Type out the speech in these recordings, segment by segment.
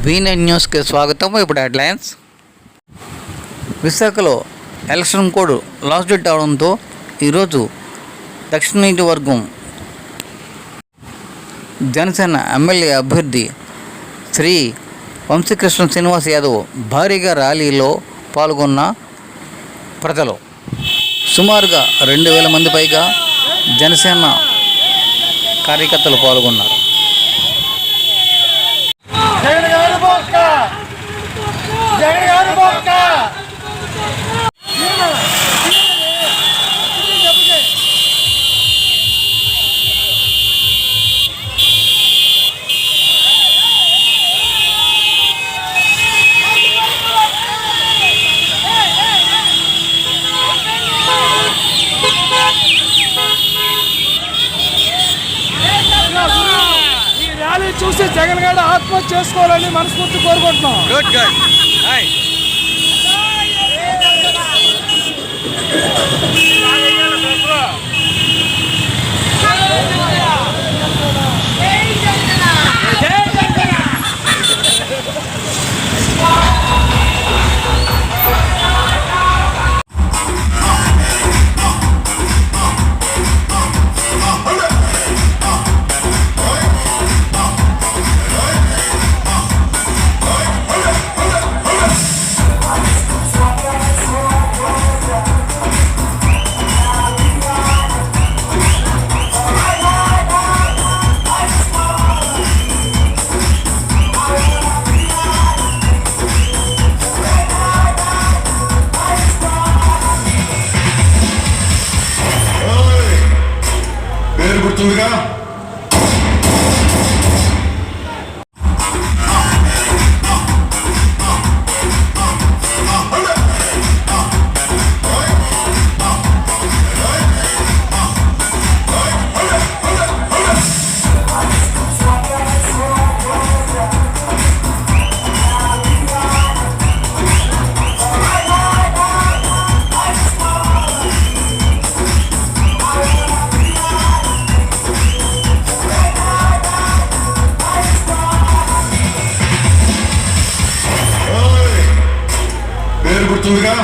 V9 న్యూస్కి స్వాగతం. ఇప్పుడు హెడ్లైన్స్. విశాఖలో ఎలక్షన్ కోడ్ లాస్ట్ డేట్ అవడంతో ఈరోజు దక్షిణ నియోజకవర్గం జనసేన ఎమ్మెల్యే అభ్యర్థి శ్రీ వంశీకృష్ణ శ్రీనివాస్ యాదవ్ భారీగా ర్యాలీలో పాల్గొన్న ప్రజలు సుమారుగా 2000 మంది పైగా జనసేన కార్యకర్తలు పాల్గొన్నారు. చూసి జగన్ గారు ఆత్మహత్య చేసుకోవాలని మనస్ఫూర్తి కోరుకుంటున్నాం. గుర్తుందిగా గుర్తుందిగా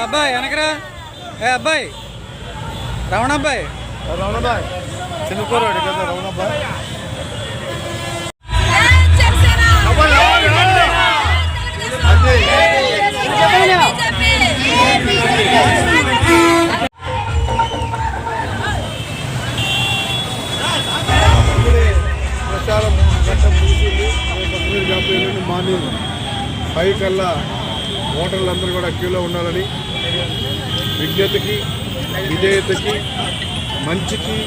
అబ్బాయి వెనకరా. అబ్బాయి రమణబ్బాయి చిన్నకూరాడు కదా రమణబ్బాయి. ప్రచారం గంట ముగిసింది. రేపు మార్నింగ్ 5 కల్లా ఓటర్లందరూ కూడా క్యూలో ఉండాలని, విజ్ఞతకి, విజేతకి, మంచికి,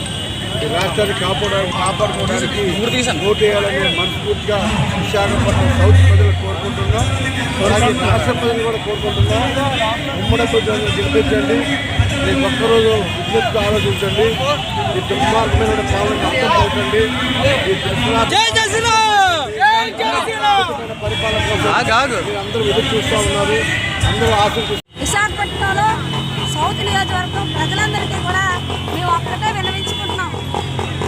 ఈ రాష్ట్రాన్ని కాపాడుకోవడానికి ఓటు వేయాలని మనస్ఫూర్తిగా విశాఖపట్నం సౌత్ ప్రజలు కోరుకుంటున్నాం. అలాగే రాష్ట్ర ప్రజలు కూడా కోరుకుంటున్నాం. ఉమ్మడి ప్రజలను గెలిపించండి. రేపు ఒక్కరోజు విజ్ఞతగా ఆలోచించండి. ఈ దుర్మార్గమైన పాలన అర్థం అవుతండి. ఈ పరిపాలన కోసం అందరూ ఎదురు చూస్తూ ఉన్నారు. అందరూ ఆశిస్తూ. విశాఖపట్నంలో సౌత్ నియోజకవర్గం ప్రజలందరికీ కూడా మేము ఒక్కటే విన్నవించుకుంటున్నాం.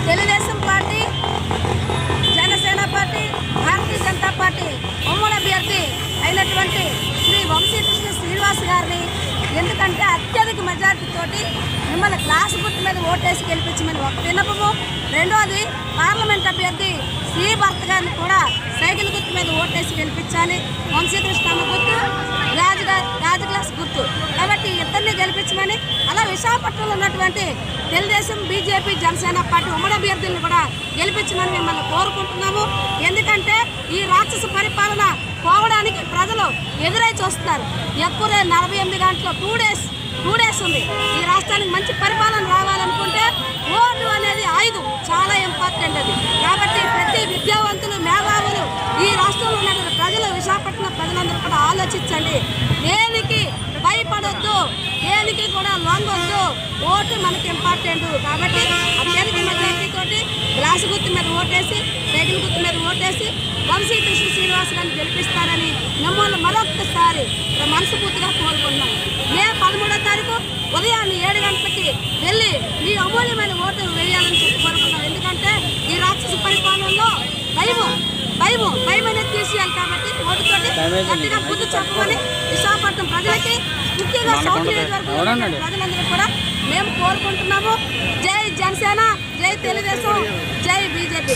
Telugu Desam party, Janasena party, Bharatiya Janata party ఉమ్మడి అభ్యర్థి అయినటువంటి శ్రీ వంశీకృష్ణ శ్రీనివాస్ గారిని, ఎందుకంటే అత్యధిక మెజార్టీతోటి మిమ్మల్ని గ్లాస్ గుర్తు మీద ఓటేసి గెలిపించమని ఒక విన్నపము. రెండోది, పార్లమెంట్ అభ్యర్థి శ్రీ భర్త గారిని కూడా సైకిల్ గుర్తు మీద ఓటేసి గెలిపించాలి. వంశీకృష్ణ గుర్తు, రాజు గ్లాస్ గుర్తు. కాబట్టి ఇద్దరిని గెలిపించమని, అలా విశాఖపట్నంలో ఉన్నటువంటి తెలుగుదేశం, బీజేపీ, జనసేన పార్టీ ఉమ్మడి అభ్యర్థులను కూడా గెలిపించమని మిమ్మల్ని కోరుకుంటున్నాము. ఎందుకంటే ఈ రాక్షస పరిపాలన పోవడానికి ప్రజలు ఎదురై చూస్తున్నారు. ఎక్కువ 48 గంటలు 2 డేస్ ఉంది. ఈ రాష్ట్రానికి మంచి పరిపాలన రావాలనుకుంటే ఓటు అనేది ఆయుధం, చాలా ఇంపార్టెంట్ అది. కాబట్టి ప్రతి విద్యావంతులు, మేధావులు, ఈ రాష్ట్రంలో ఉన్న ప్రజలు, విశాఖపట్నం ప్రజలందరూ కూడా ఆలోచించండి. దేనికి భయపడొద్దు, దేనికి కూడా లొంగొద్దు. ఓటు మనకి ఇంపార్టెంట్. కాబట్టి అత్యధిక మెజార్టీతోటి గ్లాసు గుర్తు మీద ఓటేసి, సైకిల్ గుర్తు మీద ఓటేసి వంశీకృష్ణ శ్రీనివాస్ గారిని గెలిపిస్తారని మిమ్మల్ని మరొకసారి మనస్ఫూర్తిగా కోరుకుంటున్నాం. మే 13వ తారీఖు ఉదయాన్నే 7 గంటలకి వెళ్ళి మీ అమూల్యమైన ఓటు వేయాలని చెప్పి కోరుకున్నాం. ఎందుకంటే ఈ రాక్షస పరిపాలనలో భయం అనేది తీసేయాలి. కాబట్టి ఓటుతోటి గట్టిగా బుద్ధి చెప్పమని విశాఖపట్నం ప్రజలకి, ముఖ్యంగా సౌత్ నియోజకవర్గం ప్రజలందరూ కూడా మేము కోరుకుంటున్నాము. జై జనసేన, జై తెలుగుదేశం, జై బీజేపీ.